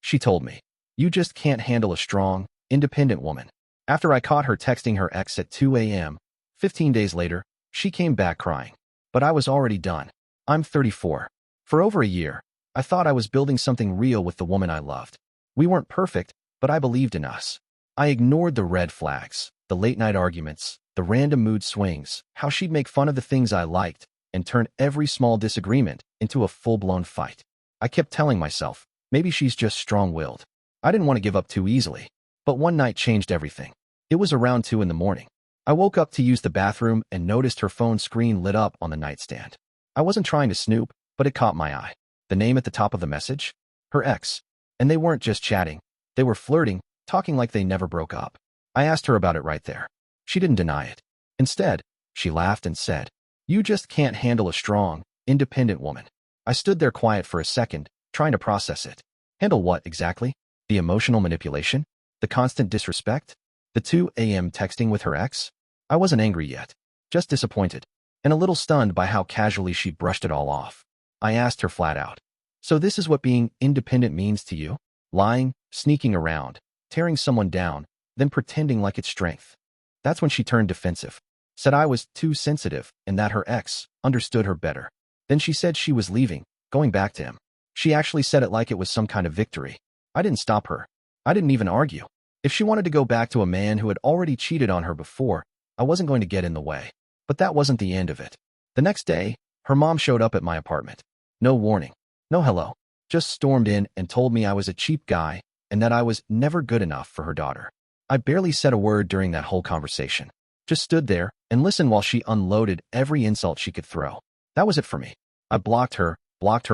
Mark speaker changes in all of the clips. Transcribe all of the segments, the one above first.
Speaker 1: She told me, "You just can't handle a strong, independent woman." After I caught her texting her ex at 2 a.m., 15 days later, she came back crying. But I was already done. I'm 34. For over a year, I thought I was building something real with the woman I loved. We weren't perfect, but I believed in us. I ignored the red flags, the late-night arguments, the random mood swings, how she'd make fun of the things I liked, and turn every small disagreement into a full-blown fight. I kept telling myself, maybe she's just strong-willed. I didn't want to give up too easily. But one night changed everything. It was around 2 in the morning. I woke up to use the bathroom and noticed her phone screen lit up on the nightstand. I wasn't trying to snoop, but it caught my eye. The name at the top of the message? Her ex. And they weren't just chatting. They were flirting, talking like they never broke up. I asked her about it right there. She didn't deny it. Instead, she laughed and said, "You just can't handle a strong, independent woman." I stood there quiet for a second, trying to process it. Handle what exactly? The emotional manipulation? The constant disrespect? The 2 a.m. texting with her ex? I wasn't angry yet, just disappointed, and a little stunned by how casually she brushed it all off. I asked her flat out, "So this is what being independent means to you? Lying, sneaking around, tearing someone down, then pretending like it's strength?" That's when she turned defensive, said I was too sensitive and that her ex understood her better. Then she said she was leaving, going back to him. She actually said it like it was some kind of victory. I didn't stop her. I didn't even argue. If she wanted to go back to a man who had already cheated on her before, I wasn't going to get in the way. But that wasn't the end of it. The next day, her mom showed up at my apartment. No warning, no hello, just stormed in and told me I was a cheap guy and that I was never good enough for her daughter. I barely said a word during that whole conversation. Just stood there and listened while she unloaded every insult she could throw. That was it for me. I blocked her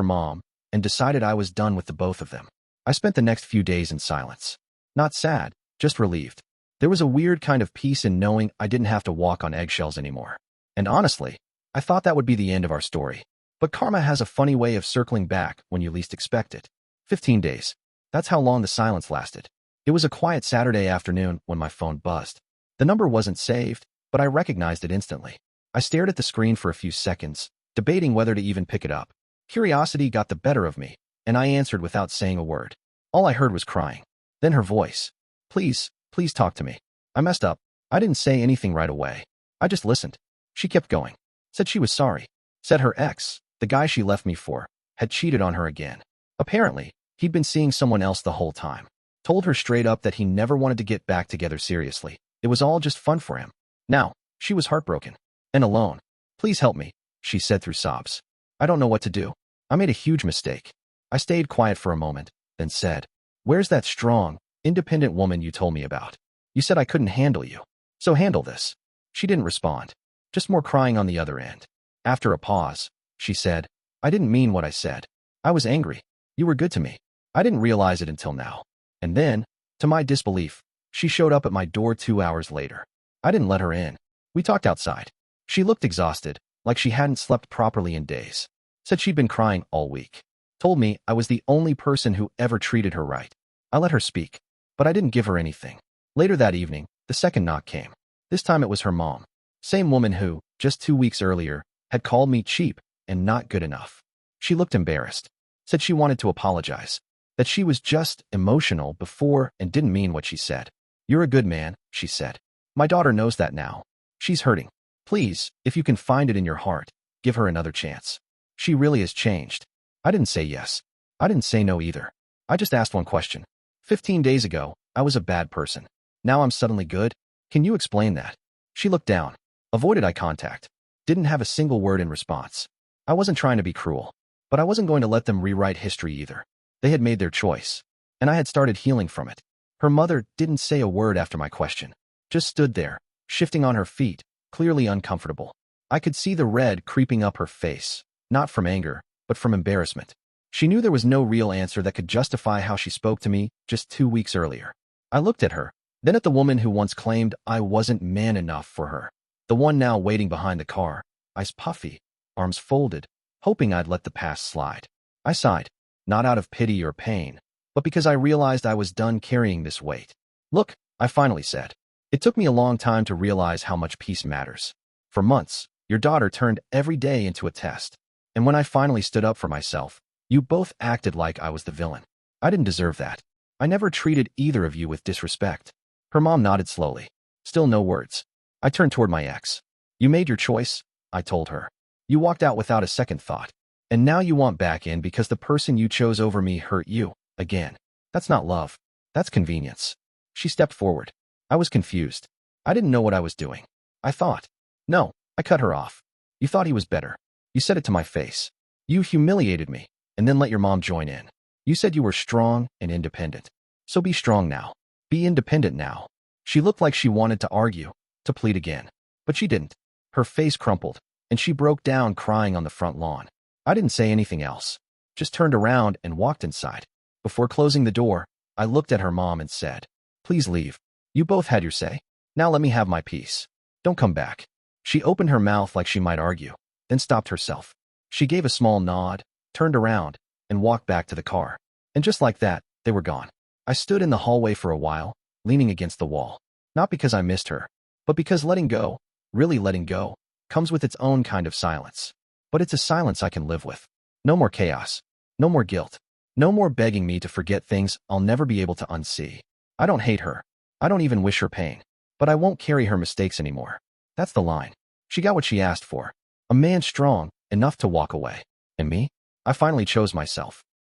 Speaker 1: mom, and decided I was done with the both of them. I spent the next few days in silence. Not sad, just relieved. There was a weird kind of peace in knowing I didn't have to walk on eggshells anymore. And honestly, I thought that would be the end of our story. But karma has a funny way of circling back when you least expect it. 15 days. That's how long the silence lasted. It was a quiet Saturday afternoon when my phone buzzed. The number wasn't saved, but I recognized it instantly. I stared at the screen for a few seconds, debating whether to even pick it up. Curiosity got the better of me, and I answered without saying a word. All I heard was crying. Then her voice. Please talk to me. I messed up. I didn't say anything right away. I just listened. She kept going. Said she was sorry. Said her ex, the guy she left me for, had cheated on her again. Apparently, he'd been seeing someone else the whole time. Told her straight up that he never wanted to get back together seriously. It was all just fun for him. Now, she was heartbroken. And alone. "Please help me," she said through sobs. "I don't know what to do. I made a huge mistake." I stayed quiet for a moment, then said, "Where's that strong, independent woman you told me about? You said I couldn't handle you. So handle this." She didn't respond. Just more crying on the other end. After a pause, she said, "I didn't mean what I said. I was angry. You were good to me. I didn't realize it until now." And then, to my disbelief, she showed up at my door 2 hours later. I didn't let her in. We talked outside. She looked exhausted, like she hadn't slept properly in days. Said she'd been crying all week. Told me I was the only person who ever treated her right. I let her speak, but I didn't give her anything. Later that evening, the second knock came. This time it was her mom. Same woman who, just 2 weeks earlier, had called me cheap and not good enough. She looked embarrassed. Said she wanted to apologize. That she was just emotional before and didn't mean what she said. "You're a good man," she said. "My daughter knows that now. She's hurting. Please, if you can find it in your heart, give her another chance. She really has changed." I didn't say yes. I didn't say no either. I just asked one question. 15 days ago, I was a bad person. Now I'm suddenly good? Can you explain that? She looked down, avoided eye contact, didn't have a single word in response. I wasn't trying to be cruel, but I wasn't going to let them rewrite history either. They had made their choice, and I had started healing from it. Her mother didn't say a word after my question, just stood there, shifting on her feet, clearly uncomfortable. I could see the red creeping up her face, not from anger, but from embarrassment. She knew there was no real answer that could justify how she spoke to me just 2 weeks earlier. I looked at her, then at the woman who once claimed I wasn't man enough for her. The one now waiting behind the car, eyes puffy, arms folded, hoping I'd let the past slide. I sighed, not out of pity or pain, but because I realized I was done carrying this weight. "Look," I finally said. "It took me a long time to realize how much peace matters. For months, your daughter turned every day into a test. And when I finally stood up for myself, you both acted like I was the villain. I didn't deserve that. I never treated either of you with disrespect. Her mom nodded slowly. Still no words. I turned toward my ex. You made your choice, I told her. You walked out without a second thought. And now you want back in because the person you chose over me hurt you, again. That's not love. That's convenience. She stepped forward. I was confused. I didn't know what I was doing. I thought. No, I cut her off. You thought he was better. You said it to my face. You humiliated me, and then let your mom join in. You said you were strong and independent. So be strong now. Be independent now. She looked like she wanted to argue, to plead again. But she didn't. Her face crumpled, and she broke down crying on the front lawn. I didn't say anything else. Just turned around and walked inside. Before closing the door, I looked at her mom and said, please leave. You both had your say. Now let me have my peace. Don't come back. She opened her mouth like she might argue, then stopped herself. She gave a small nod, turned around, and walked back to the car. And just like that, they were gone. I stood in the hallway for a while, leaning against the wall. Not because I missed her, but because letting go, really letting go, comes with its own kind of silence. But it's a silence I can live with. No more chaos. No more guilt. No more begging me to forget things I'll never be able to unsee. I don't hate her. I don't even wish her pain. But I won't carry her mistakes anymore. That's the line. She got what she asked for. A man strong enough to walk away. And me? I finally chose myself.